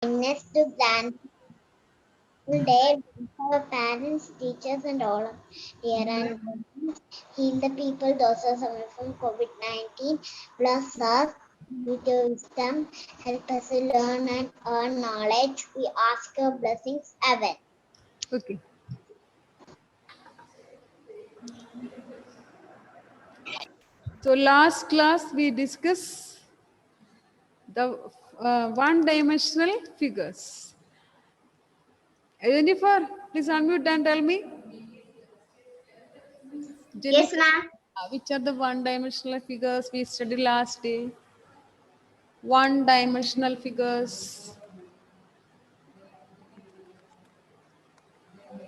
kindness to grant day for parents, teachers, and all of dear and heal the people, those are suffering from COVID-19. Bless us with your wisdom, help us to learn and earn knowledge. We ask your blessings ever. Okay. So last class we discussed the one-dimensional figures. Jennifer, please unmute and tell me. Yes, Jennifer, ma'am. which are the one-dimensional figures we studied last day? One-dimensional figures.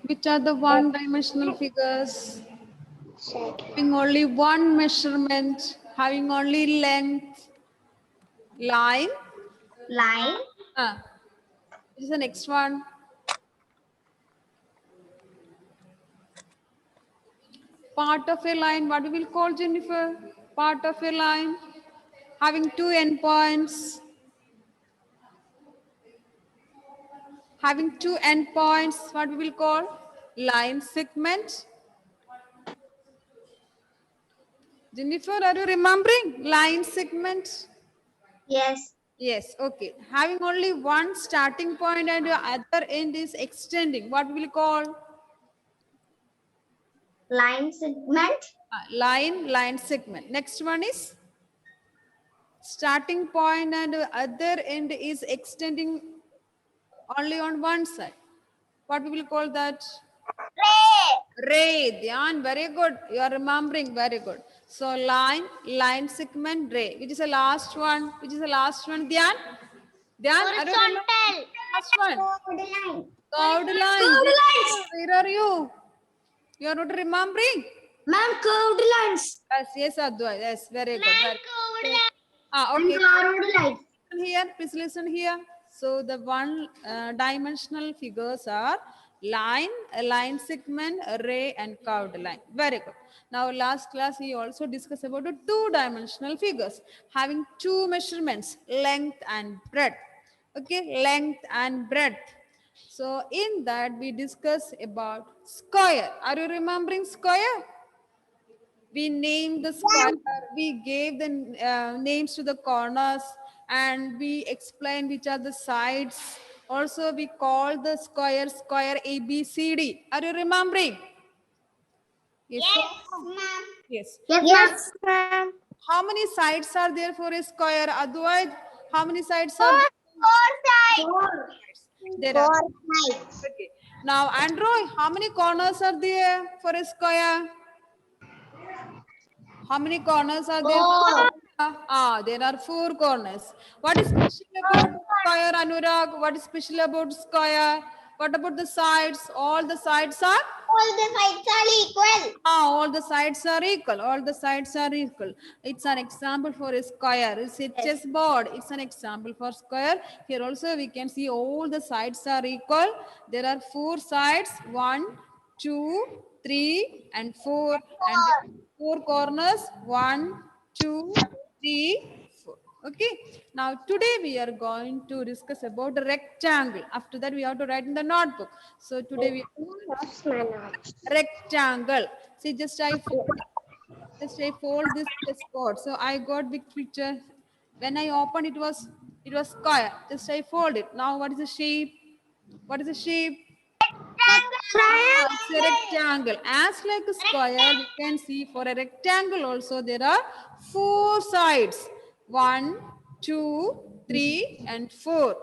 Which are the one-dimensional figures? Having only one measurement, having only length, line. Line. Which is the next one? Part of a line, what we will call, Jennifer? Part of a line having two endpoints. Having two endpoints, what we will call? Line segment. Jennifer, are you remembering? Line segment. Yes. Yes, okay. Having only one starting point and the other end is extending. What we will call? Line segment. Line segment. Next one is starting point and the other end is extending only on one side. What we will call that? Ray. Dhyan, very good. You are remembering, very good. So line segment, ray. Which is the last one? Which is the last one, Dhyan? Dhyan, are you remembering? Last one. Line. Curved line. Where are you? You are not remembering? Ma'am, curved lines. Yes, Advait. Yes, very good. Very good. Okay. Curved lines. Listen here, please listen here. So the one dimensional figures are line, a line segment, array, and curved line. Very good. Now last class we also discussed about the two-dimensional figures having two measurements, length and breadth. Okay, length and breadth. So in that we discuss about square. Are you remembering square? We named the square, we gave the names to the corners, and we explained which are the sides. Also, we call the square ABCD. Are you remembering? Yes. Ma'am. Yes. Yes, ma'am. How many sides are there for a square? Otherwise, how many sides are Four sides. there? Are Four sides. okay. Now, Android, how many corners are there for a square? How many corners are there? Four. There are four corners. What is special about square, Anurag? What is special about square? What about the sides? All the sides are? All the sides are equal. All the sides are equal. All the sides are equal. It's an example for a square. It's a chessboard. It's an example for square. Here also we can see all the sides are equal. There are four sides. 1, 2, 3, and 4. And four corners. 1, 2, 3, 4. Okay. Now today we are going to discuss about the rectangle. After that we have to write in the notebook. So today we rectangle. See, just I fold this chessboard. So I got big picture. When I opened, it was square. Just I fold it. Now what is the shape? What is the shape? It's a rectangle. As like a square, we can see for a rectangle also there are four sides. 1, 2, 3, and 4.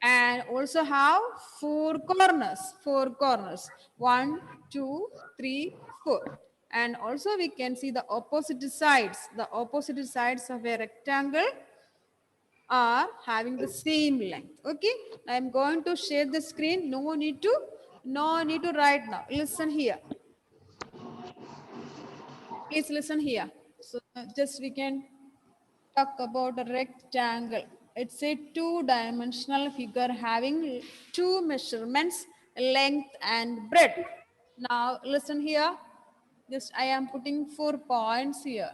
And also have four corners. Four corners. 1, 2, 3, 4. And also we can see the opposite sides. The opposite sides of a rectangle are having the same length. Okay, I'm going to share the screen. No need to write now. Listen here. Please listen here. So just we can talk about a rectangle. It's a two-dimensional figure having two measurements, length and breadth. Now listen here. Just I am putting 4 points here.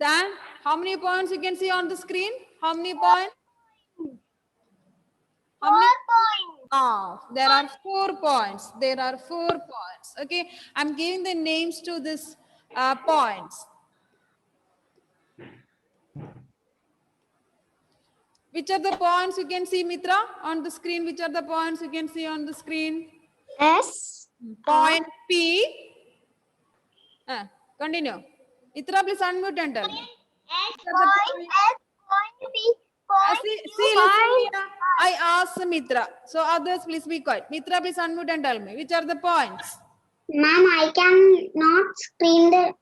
Stan, how many points you can see on the screen? How many points? How many? points. Ah, there are 4 points. There are 4 points. Okay, I'm giving the names to this points. Which are the points you can see, Mitra, on the screen? Which are the points you can see on the screen? S. Point P. Continue. Mitra, please unmute and tell me. S Which are the point. S point P point. See, listen here. I asked Mitra. So others, please be quiet. Mitra, please unmute and tell me. Which are the points? Ma'am, I cannot screen the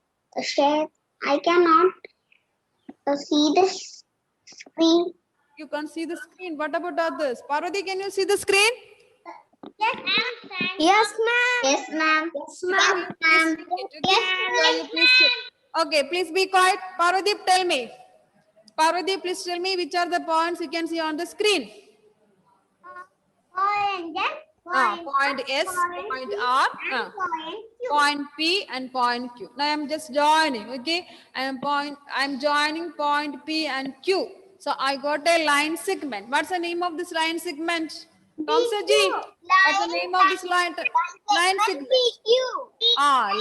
share. I cannot see the screen. You can see the screen. What about others? Parvati, can you see the screen? Yes, ma'am. Yes, ma'am. Yes, ma'am. Yes, ma'am. Okay, please be quiet. Parvati, tell me. Parvati, please tell me which are the points you can see on the screen. Point S, point R, point P, and point Q. Now I'm just joining. Okay, I'm joining point P and Q. So I got a line segment. What's the name of this line segment? Kamsaji, what's the name of this line segment?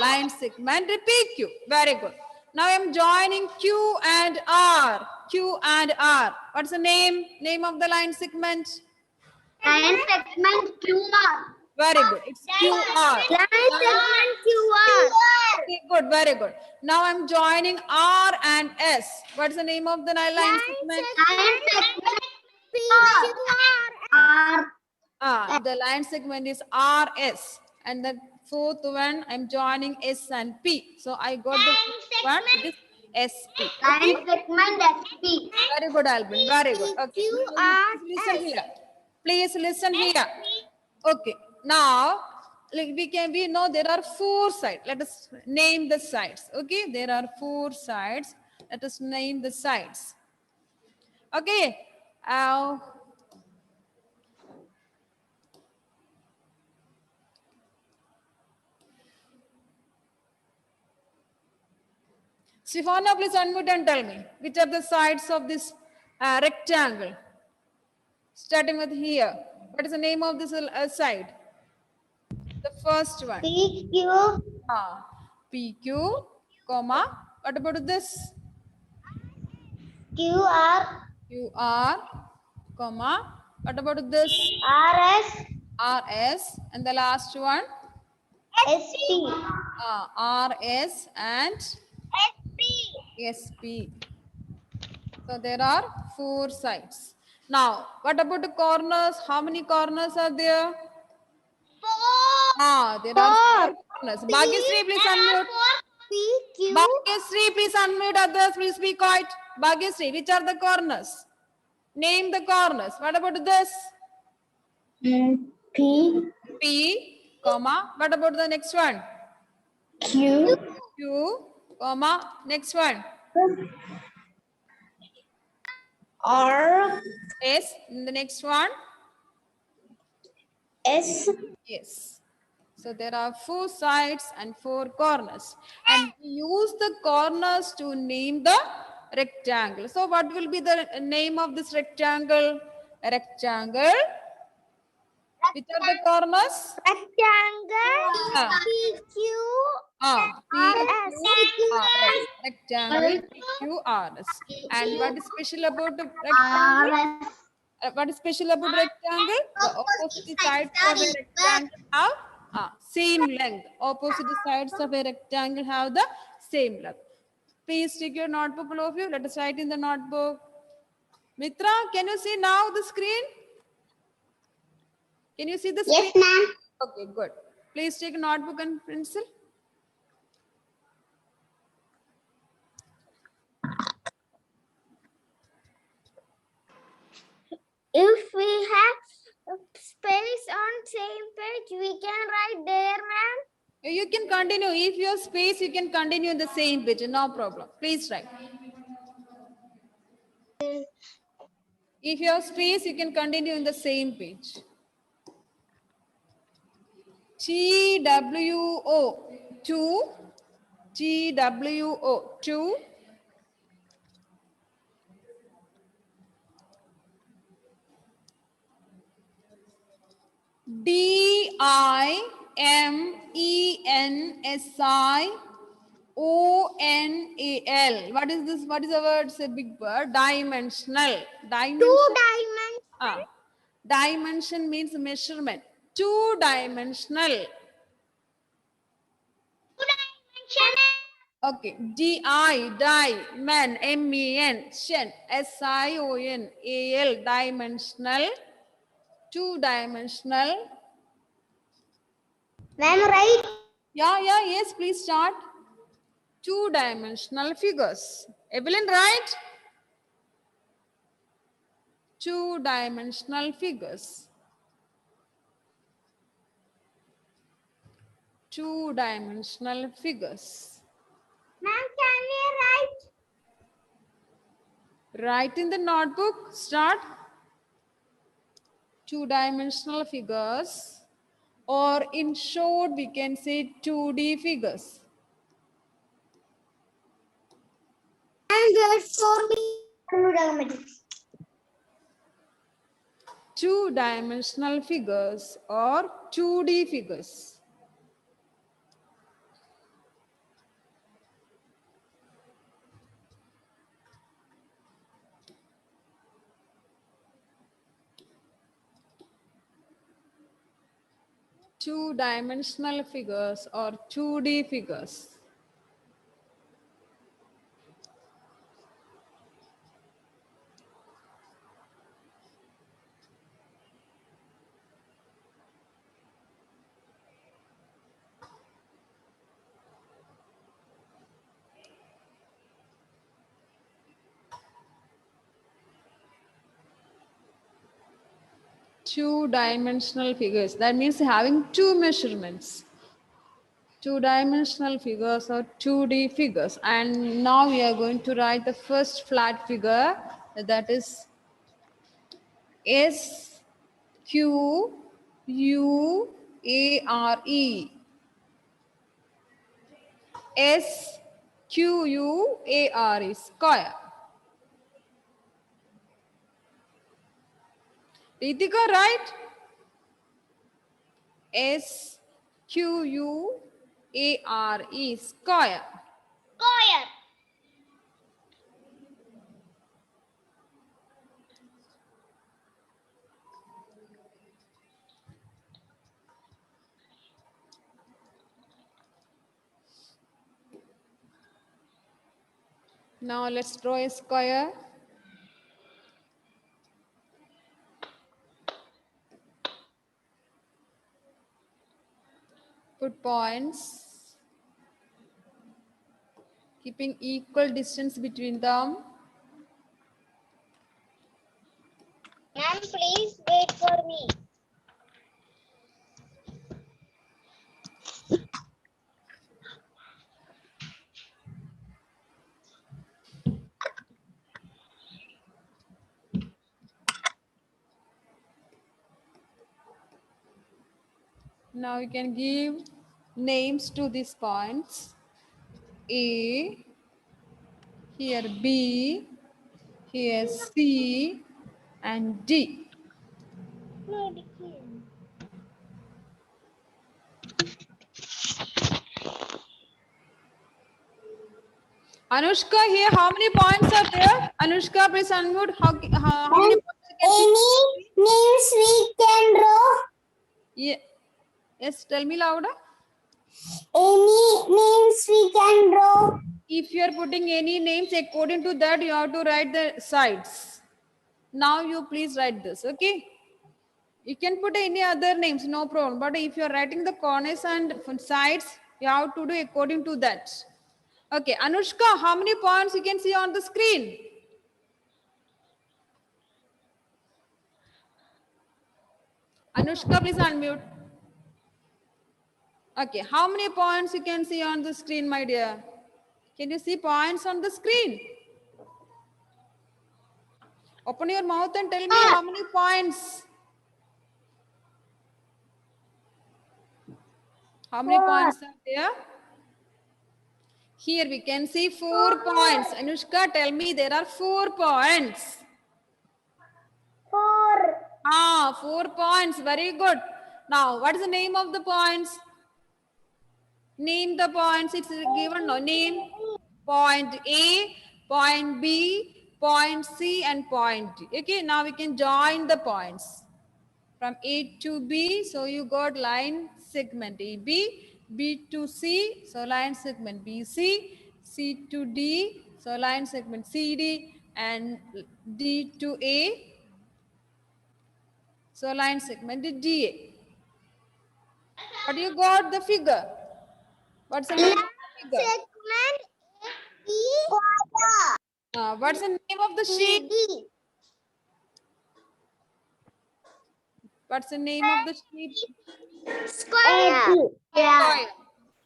Line segment PQ. Very good. Now I'm joining Q and R. Q and R. What's the name of the line segment? Line segment QR. Very good. It's QR. Line segment QR. Okay, good. Very good. Now I'm joining R and S. What's the name of the line segment? Line segment PR. The line segment is RS. And the fourth one, I'm joining S and P. So I got the fourth one, it is SP. Line segment SP. Very good, Albin. Very good. Okay. Please listen here. Please listen here. Okay. Now, like we know there are 4 sides. Let us name the sides. Okay. There are 4 sides. Let us name the sides. Okay. Sifana, please unmute and tell me which are the sides of this rectangle. Starting with here. What is the name of this side? The first one. PQ. PQ, comma. What about this? QR. QR, comma. What about this? RS. RS. And the last one? SP. RS and SP. SP. So there are 4 sides. Now, what about the corners? How many corners are there? 4. There are 4 corners. Bhagyasri, please unmute. PQ. Bhagyasri, please unmute. Others, please be quiet. Bhagyasri, which are the corners? Name the corners. What about this? P. P, comma. What about the next one? Q. Q, comma. Next one? R. S. The next one? S. Yes. So there are 4 sides and 4 corners. And we use the corners to name the rectangle. So what will be the name of this rectangle? A rectangle. Which are the corners? Rectangle. PQ. PQRS. Rectangle PQRS. And what is special about the rectangle? What is special about rectangle? The opposite sides of a rectangle have same length. Opposite sides of a rectangle have the same length. Please take your notebook, all of you. Let us write in the notebook. Mitra, can you see now the screen? Can you see the screen? Yes, ma'am. Okay, good. Please take a notebook and pencil. If we have space on same page, we can write there, ma'am. You can continue. If you have space, you can continue in the same page. No problem. Please write. If you have space, you can continue in the same page. TWO, 2. TWO, 2. Dimensional. What is this? What is the word? It's a big word. Dimensional. Dimension. Two-dimensional. Dimension means measurement. Two-dimensional. Two-dimensional. Okay. Men, MEN, Shen, SION, AL, dimensional, two-dimensional. Ma'am, right? Yes, please start. Two-dimensional figures. Evelyn, right? Two-dimensional figures. Two-dimensional figures. Ma'am, can we write? Write in the notebook. Start. Two-dimensional figures, or in short we can say 2D figures. And wait for me. Mathematics. Two-dimensional figures or 2D figures. Two-dimensional figures or 2D figures. Two-dimensional figures. That means having two measurements. Two-dimensional figures or 2D figures. And now we are going to write the first flat figure, that is SQUARE. SQUARE, square. Ritika, right? SQUARE, square. Square. Now let's draw a square. Put points, keeping equal distance between them. Ma'am, please wait for me. Now you can give names to these points. A, here B, here C, and D. No, Dicky. Anushka, here how many points are there? Anushka, please unmute. How many points you can see? Any names we can draw? Yeah. Yes, tell me louder. Any names we can draw? If you are putting any names according to that, you have to write the sides. Now you please write this, okay? You can put any other names, no problem. But if you are writing the corners and sides, you have to do according to that. Okay, Anushka, how many points you can see on the screen? Anushka, please unmute. Okay, how many points you can see on the screen, my dear? Can you see points on the screen? Open your mouth and tell me how many points. How many points are there? Here we can see 4 points. Anushka, tell me there are 4 points. 4. 4 points. Very good. Now, what is the name of the points? Name the points. It's given no name. Point A, point B, point C, and point D. Okay, now we can join the points from A to B. So you got line segment AB, B to C, so line segment BC, C to D, so line segment CD, and D to A, so line segment DA. But you got the figure. What's the name of the figure? Segment square. What's the name of the sheet? CD. What's the name of the sheet? Square. Yeah. Square.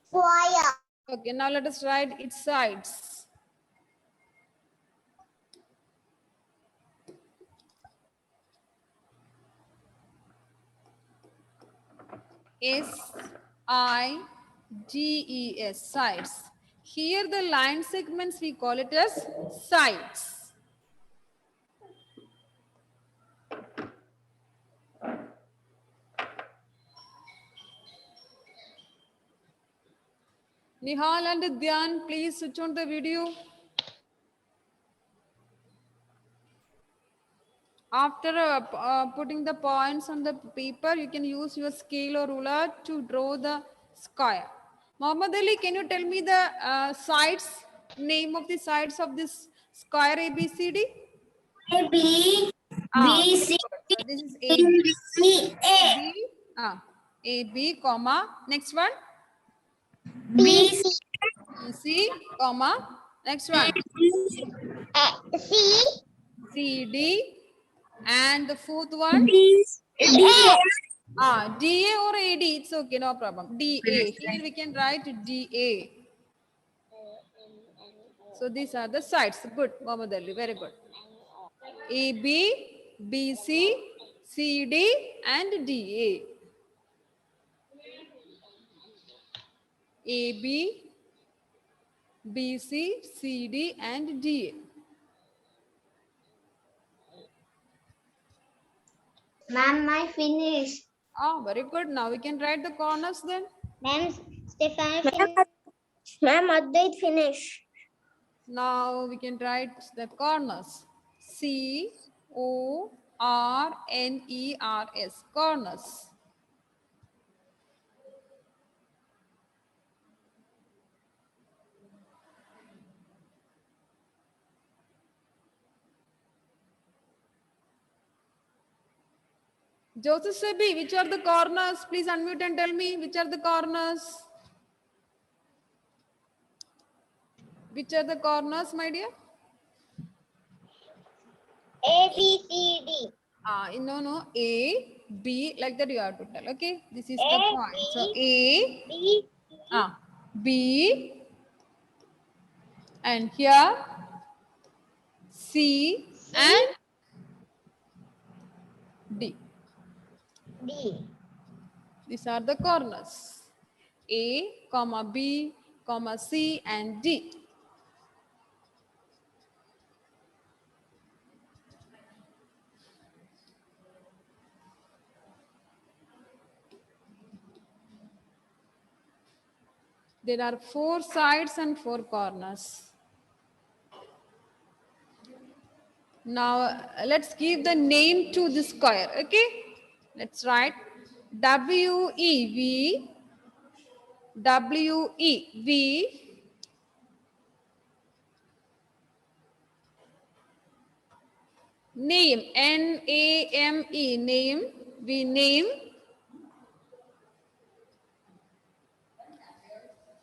Square. Okay, now let us write its sides. SIDES, sides. Here the line segments we call it as sides. Nihal and Dhyan, please switch on the video. After putting the points on the paper, you can use your scale or ruler to draw the square. Muhammad Ali, can you tell me the sides, name of the sides of this square ABCD? A B B, C so this is AB. C A AB, AB, comma, next one, B C C, comma, next one, C CD, and the fourth one, D A. DA or AD, it's okay, no problem. DA, here we can write DA. So these are the sides. Good, Muhammad Ali, very good. AB, BC, CD, and DA. AB, BC, CD, and DA. Ma'am, I finished. Very good. Now we can write the corners then. Ma'am, Stefan finished. Ma'am, Advait finished. Now we can write the corners. CORNERS, corners. Joseph Sebi, which are the corners? Please unmute and tell me which are the corners. Which are the corners, my dear? A B C D. No. A, B, like that you have to tell. Okay, this is the A, point. So B, A, B, B, and here C and D. D. These are the corners. A, comma B, comma C, and D. There are 4 sides and 4 corners. Now let's give the name to the square. Okay, let's write WEV, name, NAME, name,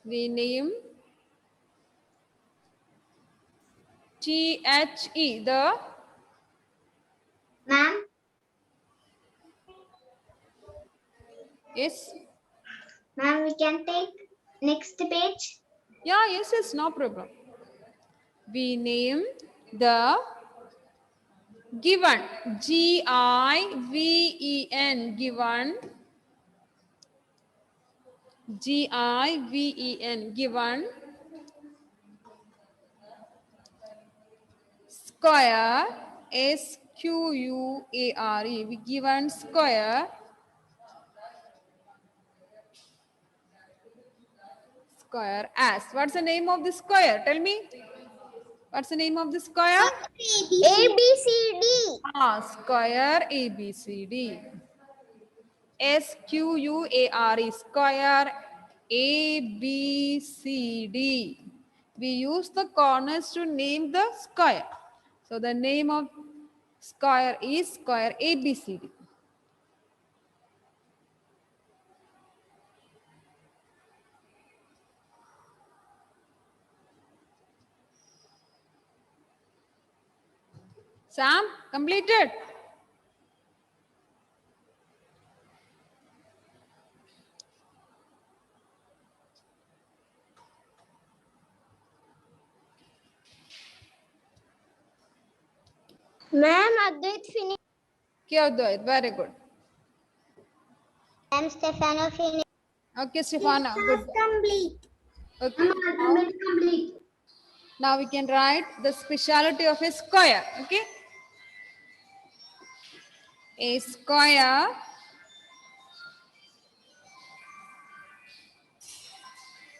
we name THE, the Ma'am, yes, ma'am, we can take next page. yeah, yes, no problem. We name the given, GIVEN, given, GIVEN, given square, SQUARE, we given square Square as. What's the name of the square? Tell me. What's the name of the square? ABCD. Square ABCD. SQUARE, square ABCD. We use the corners to name the square. So the name of square is square ABCD. Sam, completed? Ma'am, Advait finished. Kyodvait, very good. Ma'am, Stefano finished. Okay, Stefana, good. Complete. Okay. Complete. Now we can write the speciality of a square. Okay. A square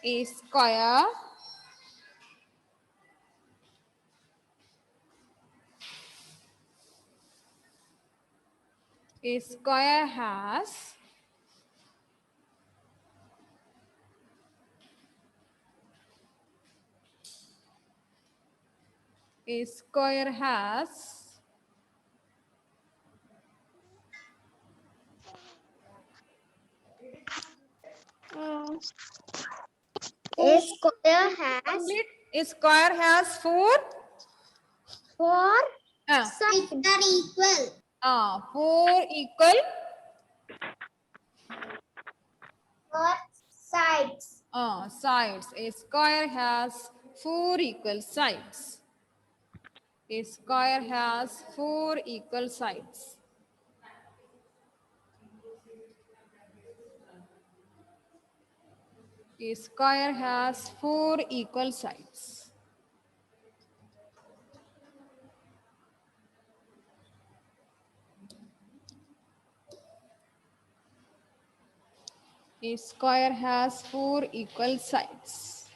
a square a square has a square has A square has complete. A square has four four uh, sides are equal. four equal Four sides. sides. A square has four equal sides. A square has four equal sides. A square has four equal sides. A square has four equal sides.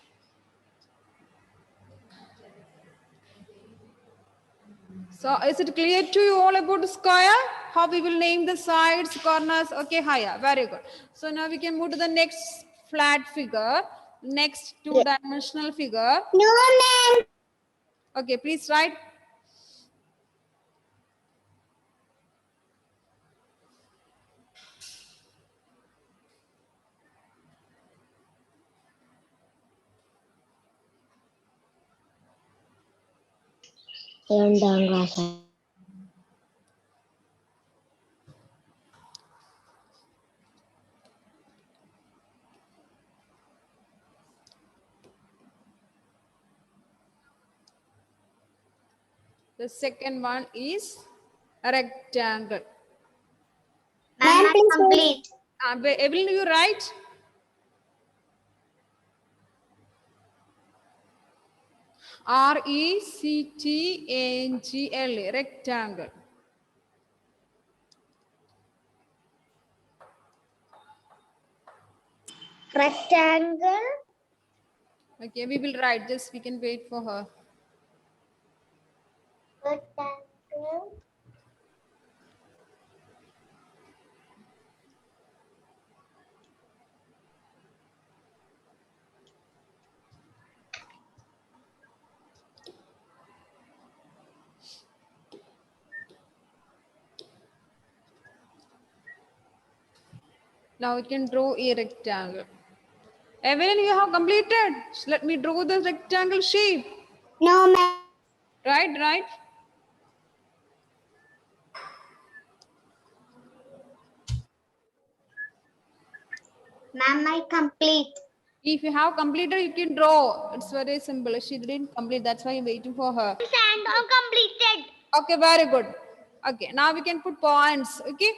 So is it clear to you all about the square? How we will name the sides, corners? Okay, Haya, very good. So now we can move to the next flat figure, next two-dimensional figure. No, ma'am. Okay, please write. രണ്ടാം class. The second one is a rectangle. Ma'am, please complete. Evelyn, you write? RECTANGLE, rectangle. Rectangle. Okay, we will write this. We can wait for her. Rectangle. Now we can draw a rectangle. Evelyn, you have completed. Let me draw the rectangle shape. No, ma'am. Right. Ma'am, I complete. If you have completed, you can draw. It's very simple. She didn't complete. That's why I'm waiting for her. And all completed. Okay, very good. Okay, now we can put points. Okay.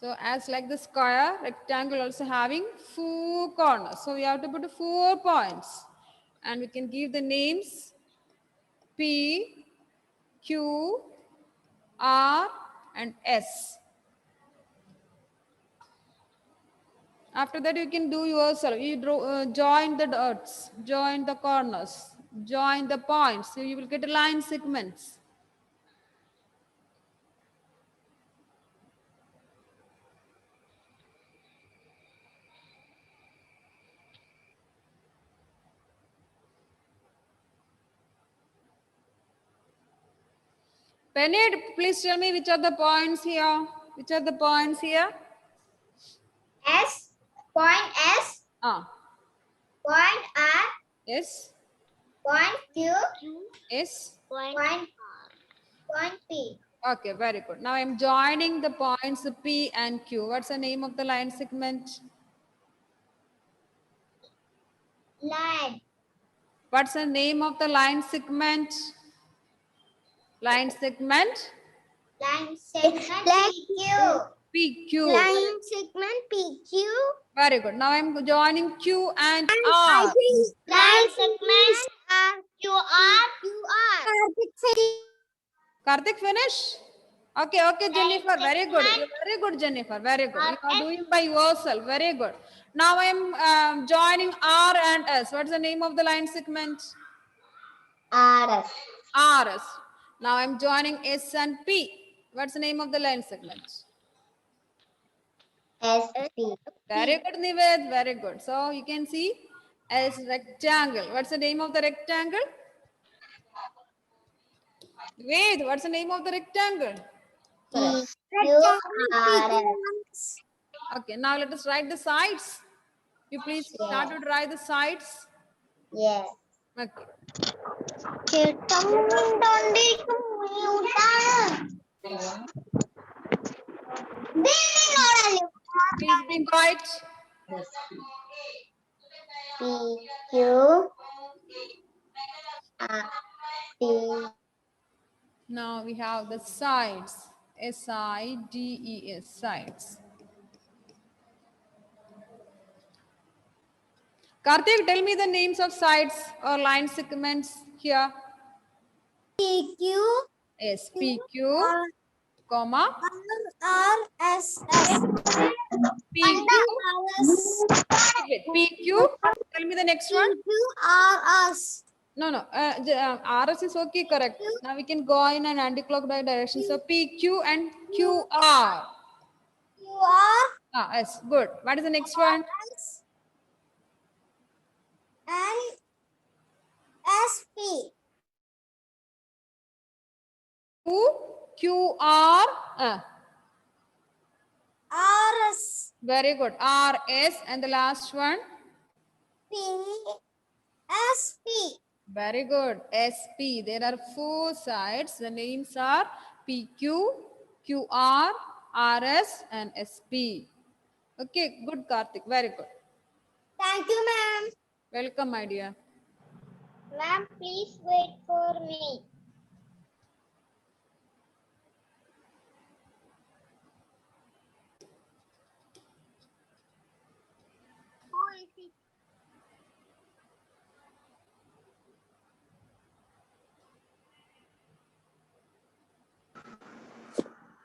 So as like the square, rectangle also having four corners. So we have to put 4 points. And we can give the names P, Q, R, and S. After that, you can do yourself. You draw, join the dots, join the corners, join the points. So you will get line segments. Penny, please tell me which are the points here. Which are the points here? S, point S, Ah, point R, yes, point Q, yes. point P. Okay, very good. Now I'm joining the points P and Q. What's the name of the line segment? Line. What's the name of the line segment? Line segment Line segment PQ. PQ. Line segment PQ. Very good. Now I'm joining Q and I R. think line segment QR. Karthik, finish? Okay, okay, Jennifer. Very good. Very good, Jennifer. Very good. You are doing by yourself. Very good. Now I'm joining R and S. What's the name of the line segment? RS. RS. Now I'm joining S and P. What's the name of the line segment? SP. Very good, Nived. Very good. So you can see S rectangle. What's the name of the rectangle? Wait, what's the name of the rectangle? PQRS. Okay, now let us write the sides. You please start to write the sides. Yes. Okay. Please be quiet. PQ. P. Now we have the sides. SIDES, sides. Karthik, tell me the names of sides or line segments here. PQ. Yes, PQ, comma, RS. PQ. Wait, PQ. Tell me the next one. QRS. No, no. RS is okay, correct. Now we can go in an anti-clockwise direction. So PQ and QR. QR. Ah, yes, good. What is the next one? And SP. QR. RS. Very good. RS and the last one. P. SP. Very good. SP. There are 4 sides. The names are PQ, QR, RS, and SP. Okay, good, Karthik. Very good. Thank you, ma'am. Welcome, my dear. Ma'am, please wait for me. Who is it?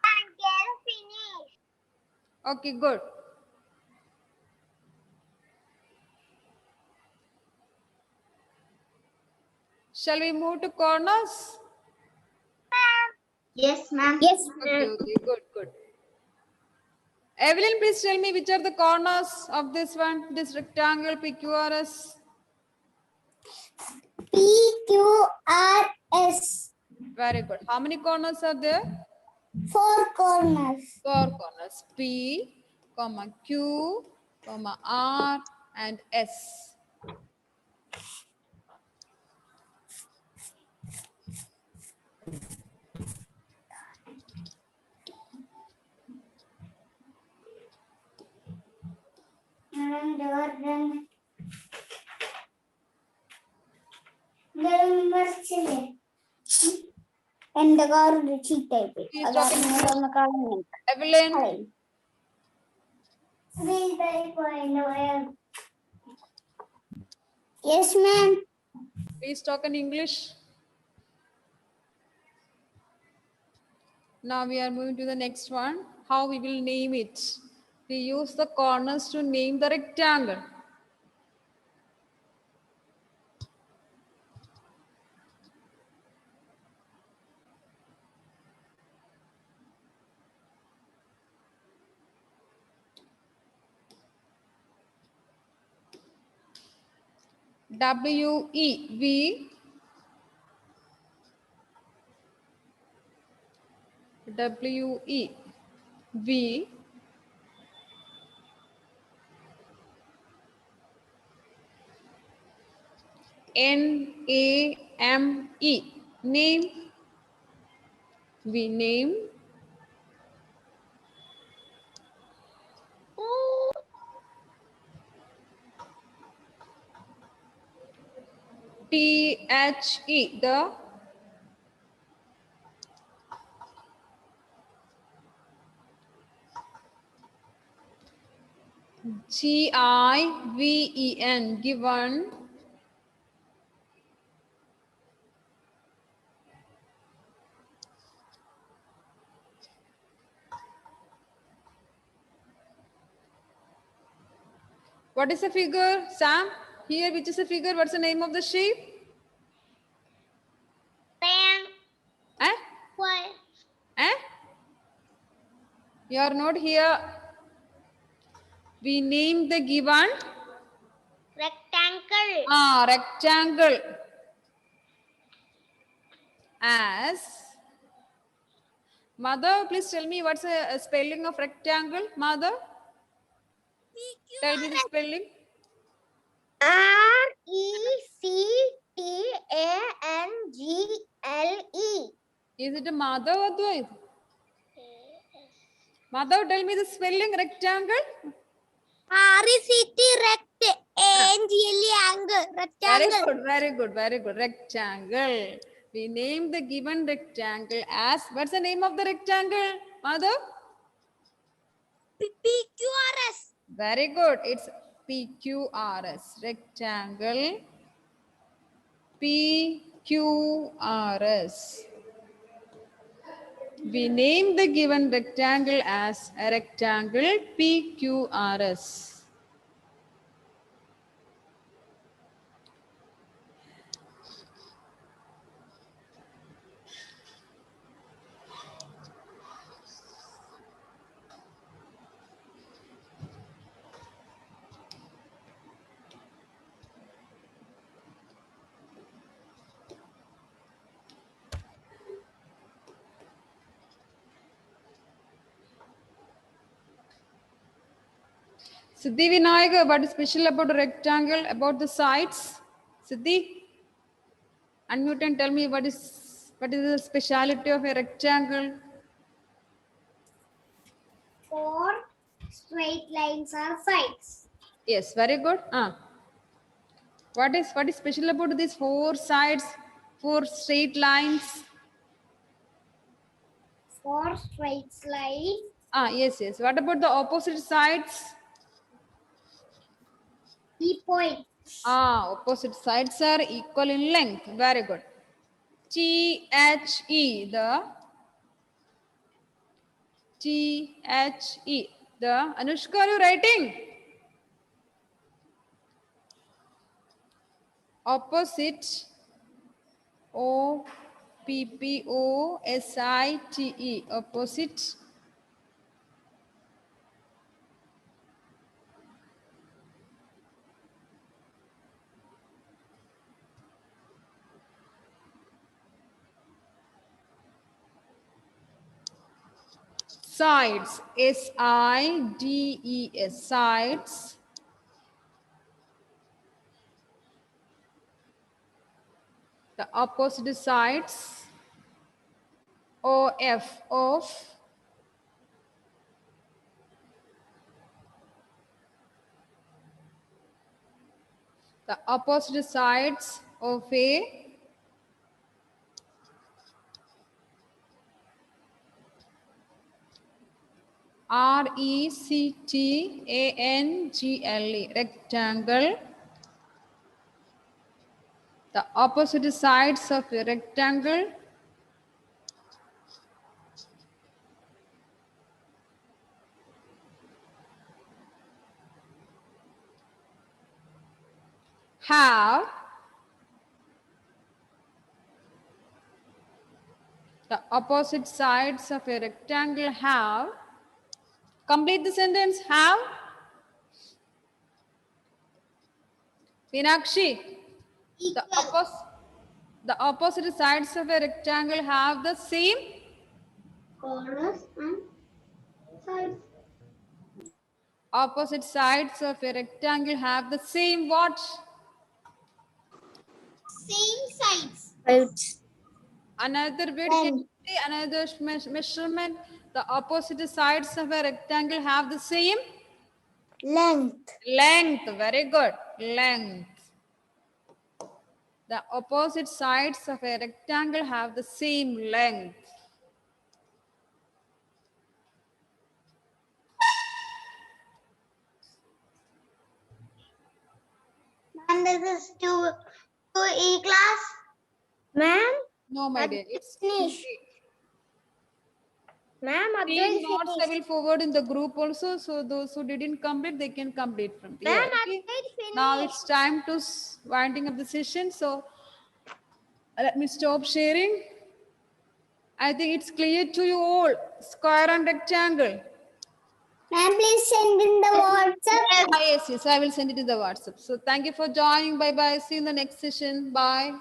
I can finish. Okay, good. Shall we move to corners? Yes, ma'am. Yes, Okay, okay, good, good. Evelyn, please tell me which are the corners of this one, this rectangle PQRS. PQRS. Very good. How many corners are there? 4 corners. 4 corners. P, comma Q, comma R, and S. എന്റെ car ചീത്തായി Please talk in English. Evelyn, yes ma'am please talk in English. Now we are moving to the next one. How we will name it? We use the corners to name the rectangle. W-E, V, N-A-M-E, name, we name. T-H-E, the G-I-V-E-N, given. What is the figure, Sam? Here, which is the figure? What's the name of the shape? Eh? Eh? You are not here. We name the given Rectangle. rectangle as. Mother, please tell me what's a spelling of rectangle. Mother, tell me the spelling. R-E-C-T-A-N-G-L-E. Is it a mother or Advait? Mother, tell me the spelling rectangle. R-E-C-T A-N-G-L-E angle. Rectangle. Very good, very good. Rectangle. We name the given rectangle as, what's the name of the rectangle, Mother? PQRS. Very good. It's PQRS. Rectangle. PQRS. We name the given rectangle as a rectangle PQRS. Siddhi Vinayak, what is special about a rectangle, about the sides? Siddhi, unmute and tell me what is the speciality of a rectangle? 4 straight lines are sides. Yes, very good. What is special about these 4 sides, 4 straight lines? 4 straight lines. Yes. What about the opposite sides? 3 points. Opposite sides are equal in length. Very good. T-H-E, the T-H-E, the Anushka, are you writing? Opposite, O-P-P-O-S-I-T-E, opposite. Sides, S-I-D-E-S, sides. The opposite sides, O-F, of. The opposite sides of a R-E-C-T-A-N-G-L-E, rectangle. The opposite sides of a rectangle. have the opposite sides of a rectangle have. Complete the sentence. Have. Meenakshi. The Equal. opposite sides of a rectangle have the same. Corners and sides. Opposite sides of a rectangle have the same what? Same sides. Sides. Another bit, can you say another measurement? The opposite sides of a rectangle have the same Length. length. Very good. Length. The opposite sides of a rectangle have the same length. And this is to E class. Ma'am. No, my dear. It's Finish. Ma'am, these notes I will forward in the group also. So those who didn't complete, they can complete from there. Ma'am, Okay? Now it's time to winding up the session. So let me stop sharing. I think it's clear to you all. Square and rectangle. Ma'am, please send in the WhatsApp. Yes, I will send it to the WhatsApp. So thank you for joining. Bye bye. See you in the next session. Bye.